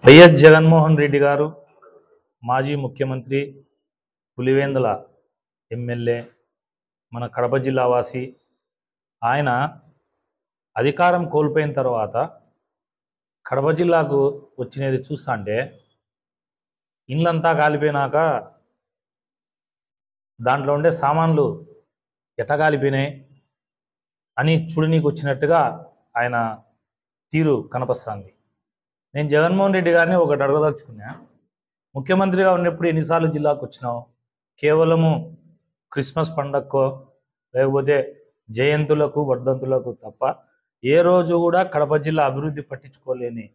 YS Jaganmohan Reddy గారు మాజీ ముఖ్యమంత్రి, పులివెందుల ఎమ్మెల్యే, మన కడప జిల్లా వాసి. ఆయన అధికారం కోల్పోయిన తర్వాత కడప జిల్లాకు వచ్చినది చూస్తుంటే ఇళ్ళంతా కాలిపోయినాక దాంట్లో ఉండే సామాన్లు ఎట్ట కాలిపోయినాయి అని చూడనీకి వచ్చినట్టుగా ఆయన తీరు కనపస్తుంది. నేను జగన్మోహన్ రెడ్డి గారిని ఒకటి అడగదలుచుకున్నా. ముఖ్యమంత్రిగా ఉన్నప్పుడు ఎన్నిసార్లు జిల్లాకు వచ్చినావు? కేవలము క్రిస్మస్ పండగకో లేకపోతే జయంతులకు వర్ధంతులకు తప్ప ఏ రోజు కూడా కడప జిల్లా అభివృద్ధి పట్టించుకోలేని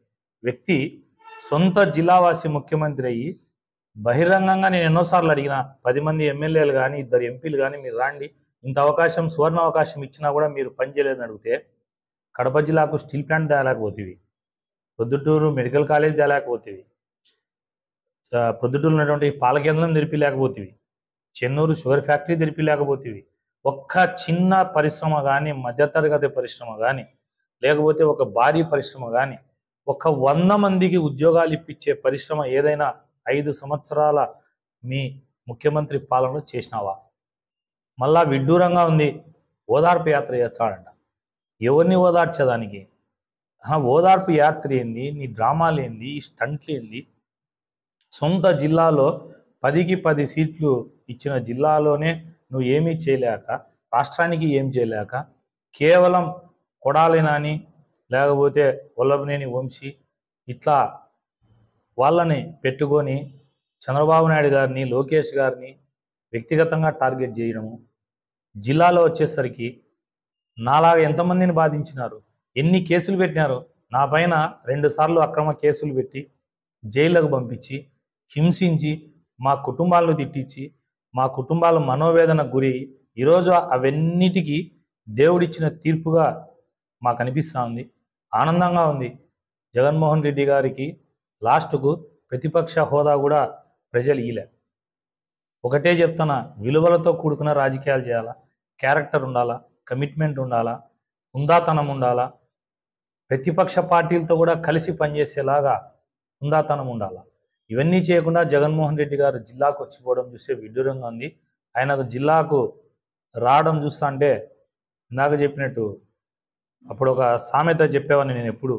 వ్యక్తి సొంత జిల్లావాసి ముఖ్యమంత్రి అయ్యి బహిరంగంగా నేను ఎన్నోసార్లు అడిగినా, 10 మంది ఎమ్మెల్యేలు కానీ 2 ఎంపీలు కానీ మీరు రాండి, ఇంత అవకాశం సువర్ణ అవకాశం ఇచ్చినా కూడా మీరు పనిచేయలేదని అడిగితే కడప జిల్లాకు స్టీల్ ప్లాంట్ తేలేకపోతేవి, ప్రొద్దుటూరు మెడికల్ కాలేజ్ తేలేకపోతేవి, ప్రొద్దుటూరు ఉన్నటువంటి పాల కేంద్రం తెరిపిలేకపోతేవి, చెన్నూరు షుగర్ ఫ్యాక్టరీ తెరిపిలేకపోతేవి, ఒక్క చిన్న పరిశ్రమ కానీ మధ్యతరగతి పరిశ్రమ కానీ లేకపోతే ఒక భారీ పరిశ్రమ కానీ ఒక 100 మందికి ఉద్యోగాలు ఇప్పించే పరిశ్రమ ఏదైనా 5 సంవత్సరాల మీ ముఖ్యమంత్రి పాలనలో చేసినావా? మళ్ళా విడ్డూరంగా ఉంది, ఓదార్పు యాత్ర చేస్తాడంట. ఎవరిని ఓదార్చేదానికి? ఓదార్పు యాత్ర ఏంది? నీ డ్రామాలు ఏంది? ఈ స్టంట్లు ఏంది? సొంత జిల్లాలో 10కి 10 సీట్లు ఇచ్చిన జిల్లాలోనే నువ్వు ఏమీ చేయలేక, రాష్ట్రానికి ఏం చేయలేక, కేవలం కొడాలి నాని లేకపోతే వల్లభనేని వంశీ ఇట్లా వాళ్ళని పెట్టుకొని చంద్రబాబు నాయుడు గారిని, లోకేష్ గారిని వ్యక్తిగతంగా టార్గెట్ చేయడము. జిల్లాలో వచ్చేసరికి నాలాగా ఎంతమందిని బాధించినారు, ఎన్ని కేసులు పెట్టినారు? నా పైన 2 సార్లు అక్రమ కేసులు పెట్టి జైళ్ళకు పంపించి హింసించి మా కుటుంబాలను తిట్టించి మా కుటుంబాల మనోవేదనకు గురి. ఈరోజు అవన్నిటికీ దేవుడిచ్చిన తీర్పుగా మాకు అనిపిస్తూ ఉంది. ఆనందంగా ఉంది. జగన్మోహన్ రెడ్డి గారికి లాస్ట్కు ప్రతిపక్ష హోదా కూడా ప్రజలు ఇలే. ఒకటే చెప్తున్నా, విలువలతో కూడుకున్న రాజకీయాలు చేయాలా, క్యారెక్టర్ ఉండాలా, కమిట్మెంట్ ఉండాలా, హుందాతనం ఉండాలా, ప్రతిపక్ష పార్టీలతో కూడా కలిసి పనిచేసేలాగా హుందాతనం ఉండాలా. ఇవన్నీ చేయకుండా జగన్మోహన్ రెడ్డి గారు జిల్లాకు వచ్చిపోవడం చూస్తే విడ్డూరంగా ఉంది. ఆయనకు జిల్లాకు రావడం చూస్తా అంటే ఇందాక చెప్పినట్టు అప్పుడు ఒక సామెత చెప్పేవాడిని నేను, ఎప్పుడు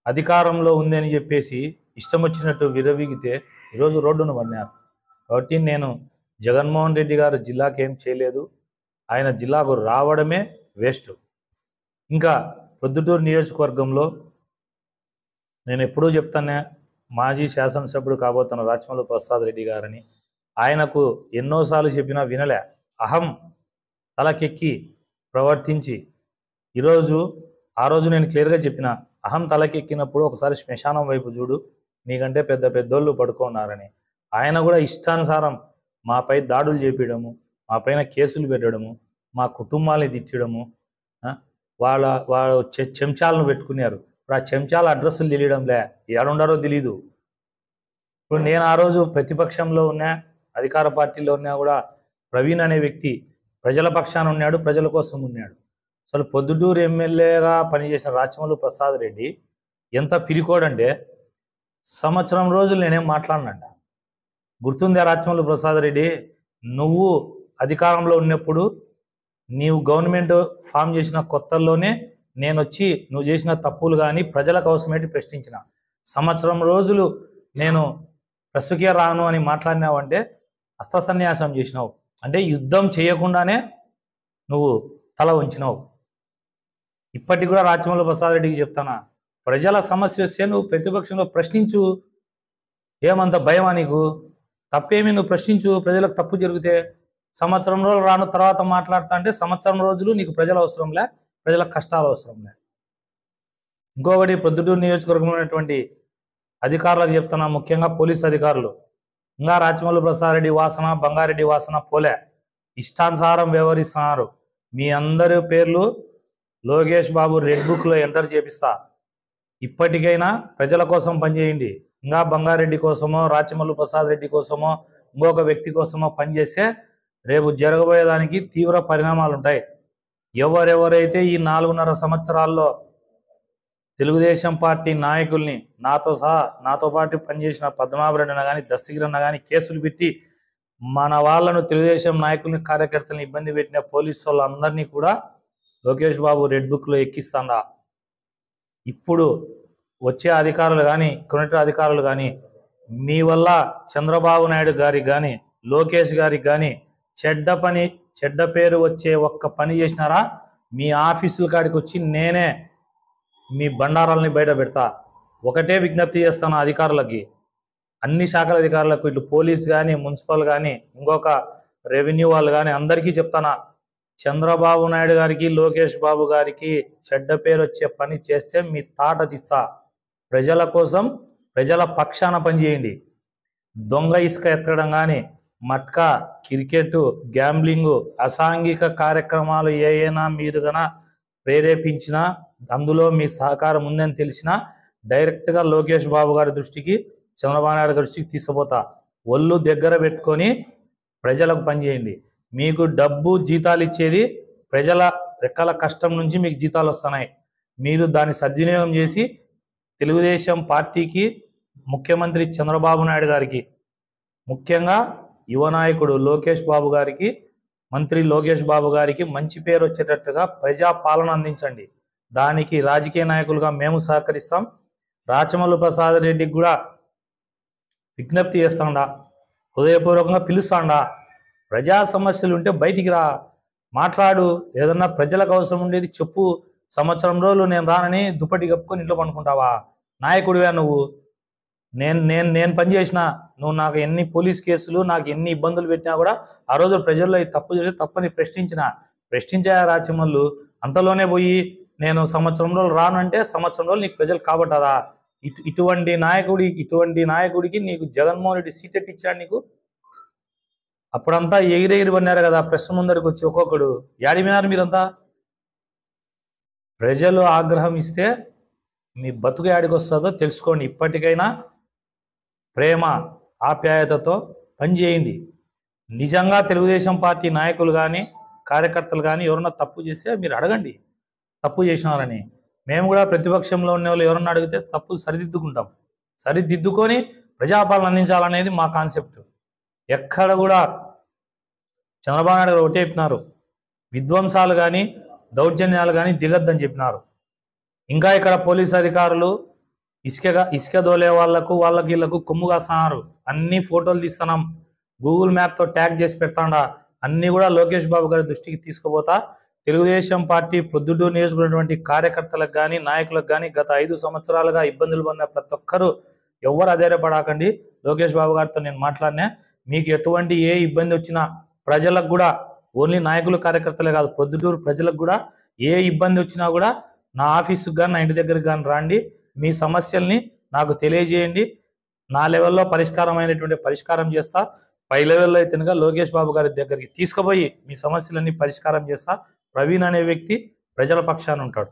అధికారంలో ఉంది అని చెప్పేసి ఇష్టం వచ్చినట్టు విరవీగితే ఈరోజు రోడ్డును పడినారు. కాబట్టి నేను జగన్మోహన్ రెడ్డి గారు జిల్లాకి ఏం చేయలేదు, ఆయన జిల్లాకు రావడమే వేస్ట్. ఇంకా ప్రొద్దుటూరు నియోజకవర్గంలో నేను ఎప్పుడూ చెప్తానే, మాజీ శాసనసభ్యుడు కాబోతున్న రాచమల్లు ప్రసాద్ రెడ్డి గారని ఆయనకు ఎన్నోసార్లు చెప్పినా వినలే. అహం తలకెక్కి ప్రవర్తించి ఆ రోజు నేను క్లియర్గా చెప్పిన, అహం తలకెక్కినప్పుడు ఒకసారి శ్మశానం వైపు చూడు, నీకంటే పెద్ద పెద్దోళ్ళు పడుకున్నారని. ఆయన కూడా ఇష్టానుసారం మాపై దాడులు చేపించడము, మా పైన కేసులు పెట్టడము, మా కుటుంబాలని తిట్టడము, వాళ్ళ చెంచాలను పెట్టుకున్నారు. ఇప్పుడు ఆ చెంచాల అడ్రస్సులు తెలియడంలే, ఏడుండారో తెలీదు. ఇప్పుడు నేను ఆ రోజు ప్రతిపక్షంలో ఉన్నా, అధికార పార్టీలో ఉన్నా కూడా ప్రవీణ్ అనే వ్యక్తి ప్రజల పక్షాన ఉన్నాడు, ప్రజల కోసం ఉన్నాడు. అసలు పొద్దుటూరు ఎమ్మెల్యేగా పనిచేసిన రాచమల్లు ప్రసాద్ రెడ్డి ఎంత పిరికోడంటే, సంవత్సరం రోజులు నేనేం మాట్లాడినంట. గుర్తుందా రాచమల్లు ప్రసాద్ రెడ్డి? నువ్వు అధికారంలో ఉన్నప్పుడు నీవు గవర్నమెంట్ ఫామ్ చేసిన కొత్తల్లోనే నేను వచ్చి నువ్వు చేసిన తప్పులు కానీ ప్రజలకు అవసరమేంటి ప్రశ్నించిన. సంవత్సరం రోజులు నేను ప్రస్తుకే రాను అని మాట్లాడినావంటే అస్త్రసన్యాసం చేసినావు. అంటే యుద్ధం చేయకుండానే నువ్వు తల ఉంచినావు. ఇప్పటికి కూడా రాచమల్లు ప్రసాద్ రెడ్డికి చెప్తానా, ప్రజల సమస్య వస్తే నువ్వు ప్రతిపక్షంలో ప్రశ్నించు. ఏమంత భయమా నీకు? తప్పేమి, నువ్వు ప్రశ్నించు. ప్రజలకు తప్పు జరిగితే సంవత్సరం రోజులు రాను తర్వాత మాట్లాడుతా అంటే సంవత్సరం రోజులు నీకు ప్రజల అవసరంలే, ప్రజల కష్టాలు అవసరంలే. ఇంకొకటి, ప్రొద్దుటూరు నియోజకవర్గంలో ఉన్నటువంటి అధికారులకు చెప్తున్నా, ముఖ్యంగా పోలీస్ అధికారులు, ఇంకా రాచమల్లు ప్రసాద్ రెడ్డి వాసన, బంగారెడ్డి వాసన పోలే, ఇష్టానుసారం వ్యవహరిస్తున్నారు. మీ అందరి పేర్లు లోకేష్ బాబు రెడ్ బుక్లో ఎంటర్ చేపిస్తా. ఇప్పటికైనా ప్రజల కోసం పనిచేయండి. ఇంకా బంగారెడ్డి కోసమో రాచమల్లు ప్రసాద్ రెడ్డి కోసమో ఇంకొక వ్యక్తి కోసమో పనిచేస్తే రేపు జరగబోయేదానికి తీవ్ర పరిణామాలు ఉంటాయి. ఎవరెవరైతే ఈ 4.5 సంవత్సరాల్లో తెలుగుదేశం పార్టీ నాయకుల్ని నాతో సహా నాతో పాటు పనిచేసిన పద్మనాభరెడ్డి అన్న కానీ దస్తగిరి అన్న కానీ కేసులు పెట్టి మన వాళ్ళను తెలుగుదేశం నాయకుల్ని కార్యకర్తలను ఇబ్బంది పెట్టిన పోలీసు వాళ్ళందరినీ కూడా లోకేష్ బాబు రెడ్ బుక్లో ఎక్కిస్తాడా? ఇప్పుడు వచ్చే అధికారులు కానీ కొనటి అధికారులు కానీ మీ వల్ల చంద్రబాబు నాయుడు గారికి కానీ లోకేష్ గారికి కానీ చెడ్డ పేరు వచ్చే ఒక్క పని చేసినారా? మీ ఆఫీసుల కాడికి వచ్చి నేనే మీ బండారాలని బయట పెడతా. ఒకటే విజ్ఞప్తి చేస్తాను అధికారులకి, అన్ని శాఖల అధికారులకు, ఇటు పోలీస్ కానీ మున్సిపల్ కానీ ఇంకొక రెవెన్యూ వాళ్ళు కానీ అందరికీ చెప్తానా, చంద్రబాబు నాయుడు గారికి లోకేష్ బాబు గారికి చెడ్డ పేరు వచ్చే పని చేస్తే మీ తాట తీస్తా. ప్రజల కోసం ప్రజల పక్షాన పనిచేయండి. దొంగ ఇసుక ఎత్తడం కానీ మట్కా క్రికెట్ గ్యాంబ్లింగ్ అసాంఘిక కార్యక్రమాలు ఏమైనా మీరు గన ప్రేరేపించినా అందులో మీ సహకారం ఉందని తెలిసినా డైరెక్ట్గా లోకేష్ బాబు గారి దృష్టికి చంద్రబాబు నాయుడు గారి దృష్టికి తీసుకుపోతా. ఒళ్ళు దగ్గర పెట్టుకొని ప్రజలకు పనిచేయండి. మీకు డబ్బు జీతాలు ఇచ్చేది ప్రజల రెక్కల కష్టం నుంచి మీకు జీతాలు వస్తున్నాయి. మీరు దాన్ని సద్వినియోగం చేసి తెలుగుదేశం పార్టీకి ముఖ్యమంత్రి చంద్రబాబు నాయుడు గారికి ముఖ్యంగా యువ నాయకుడు లోకేష్ బాబు గారికి మంత్రి లోకేష్ బాబు గారికి మంచి పేరు వచ్చేటట్టుగా ప్రజా పాలన అందించండి. దానికి రాజకీయ నాయకులుగా మేము సహకరిస్తాం. రాచమల్లు ప్రసాద్ రెడ్డికి కూడా విజ్ఞప్తి చేస్తాండా, హృదయపూర్వకంగా పిలుస్తాండా, ప్రజా సమస్యలు ఉంటే బయటికి రా, మాట్లాడు, ఏదన్నా ప్రజలకు అవసరం ఉండేది చెప్పు. సంవత్సరం రోజులు నేను రానని దుప్పటి కప్పుకొని ఇంట్లో పండుకుంటావా? నాయకుడివే నువ్వు. నేను పనిచేసిన, నువ్వు నాకు ఎన్ని పోలీస్ కేసులు నాకు ఎన్ని ఇబ్బందులు పెట్టినా కూడా ఆ రోజు ప్రజల్లో తప్పు చేసి తప్పని ప్రశ్నించా రాచమల్లు. అంతలోనే పోయి నేను సంవత్సరం రోజులు రానంటే సంవత్సరం రోజులు నీకు ప్రజలు కాబట్టదా? ఇటువంటి నాయకుడికి నీకు జగన్మోహన్ రెడ్డి సీట్ ఎట్టిచ్చాడు నీకు? అప్పుడంతా ఎగిరెగిరి పన్నారు కదా ప్రెస్ ముందరికి వచ్చి ఒక్కొక్కడు. యాడిమినారు మీరంతా? ప్రజలు ఆగ్రహం ఇస్తే మీ బతుకు యాడికి వస్తుందో తెలుసుకోండి. ఇప్పటికైనా ప్రేమ ఆప్యాయతతో పనిచేయండి. నిజంగా తెలుగుదేశం పార్టీ నాయకులు కానీ కార్యకర్తలు కానీ ఎవరన్నా తప్పు చేస్తే మీరు అడగండి తప్పు చేసినారని. మేము కూడా ప్రతిపక్షంలో ఉన్న వాళ్ళు ఎవరన్నా అడిగితే తప్పులు సరిదిద్దుకుంటాం. సరిదిద్దుకొని ప్రజాపాలన అందించాలనేది మా కాన్సెప్ట్. ఎక్కడ కూడా చంద్రబాబు నాయుడు గారు ఒకటే చెప్పినారు, విధ్వంసాలు కానీ దౌర్జన్యాలు కానీ దిగద్దని చెప్పినారు. ఇంకా ఇక్కడ పోలీసు అధికారులు ఇసుక దోలే వాళ్ళకి వీళ్ళకు కొమ్ము కాస్తున్నారు. అన్ని ఫోటోలు తీస్తున్నాం, గూగుల్ మ్యాప్తో ట్యాగ్ చేసి పెడతాండా. అన్నీ కూడా లోకేష్ బాబు గారి దృష్టికి తీసుకుపోతా. తెలుగుదేశం పార్టీ ప్రొద్దుటూరు నియోజకవర్గటువంటి కార్యకర్తలకు కానీ నాయకులకు కానీ గత 5 సంవత్సరాలుగా ఇబ్బందులు పడిన ప్రతి ఒక్కరూ ఎవరు అధైర్యపడకండి. లోకేష్ బాబు గారితో నేను మాట్లాడినా, మీకు ఎటువంటి ఏ ఇబ్బంది వచ్చినా ప్రజలకు కూడా, ఓన్లీ నాయకులు కార్యకర్తలే కాదు ప్రొద్దుటూరు ప్రజలకు కూడా ఏ ఇబ్బంది వచ్చినా కూడా నా ఆఫీసుకు కానీ నా ఇంటి దగ్గరికి కానీ రండి, మీ సమస్యల్ని నాకు తెలియజేయండి. నా లెవెల్లో పరిష్కారం చేస్తా. పై లెవెల్లో అయితేనగా లోకేష్ బాబు గారి దగ్గరికి తీసుకుపోయి మీ సమస్యలన్నీ పరిష్కారం చేస్తా. ప్రవీణ్ అనే వ్యక్తి ప్రజల పక్షాన ఉంటాడు.